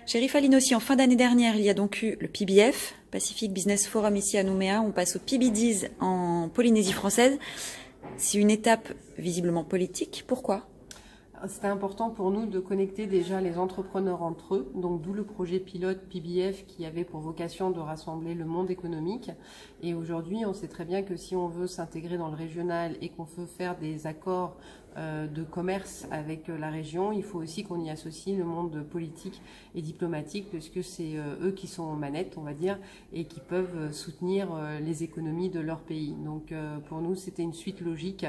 Chérif Alinossi, en fin d'année dernière, il y a donc eu le PBF, Pacific Business Forum ici à Nouméa. On passe au PBDs en Polynésie française. C'est une étape visiblement politique. Pourquoi ? C'était important pour nous de connecter déjà les entrepreneurs entre eux, donc d'où le projet pilote PBF qui avait pour vocation de rassembler le monde économique. Et aujourd'hui, on sait très bien que si on veut s'intégrer dans le régional et qu'on veut faire des accords de commerce avec la région, il faut aussi qu'on y associe le monde politique et diplomatique, puisque c'est eux qui sont aux manettes, on va dire, et qui peuvent soutenir les économies de leur pays. Donc pour nous, c'était une suite logique.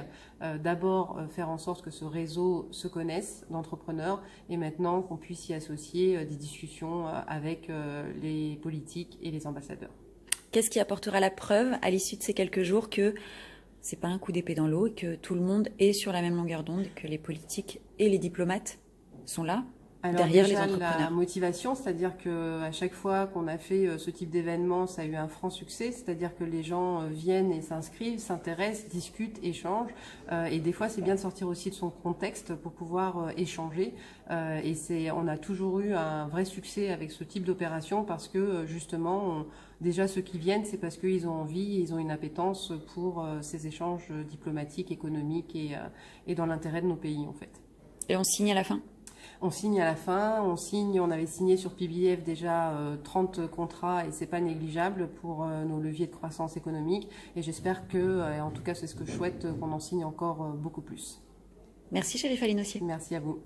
D'abord, faire en sorte que ce réseau se connaisse d'entrepreneurs et maintenant qu'on puisse y associer des discussions avec les politiques et les ambassadeurs. Qu'est-ce qui apportera la preuve à l'issue de ces quelques jours que c'est pas un coup d'épée dans l'eau et que tout le monde est sur la même longueur d'onde et que les politiques et les diplomates sont là derrière déjà, les entrepreneurs? la motivation, c'est-à-dire qu'à chaque fois qu'on a fait ce type d'événement, ça a eu un franc succès, c'est-à-dire que les gens viennent et s'inscrivent, s'intéressent, discutent, échangent. Et des fois, c'est bien de sortir aussi de son contexte pour pouvoir échanger. On a toujours eu un vrai succès avec ce type d'opération parce que justement, déjà ceux qui viennent, c'est parce qu'ils ont envie, ils ont une appétence pour ces échanges diplomatiques, économiques et dans l'intérêt de nos pays en fait. Et on signe à la fin? On signe à la fin, on avait signé sur PBF déjà 30 contrats et c'est pas négligeable pour nos leviers de croissance économique et j'espère que, en tout cas c'est ce que je souhaite, qu'on en signe encore beaucoup plus. Merci Chérif Alinossi. Merci à vous.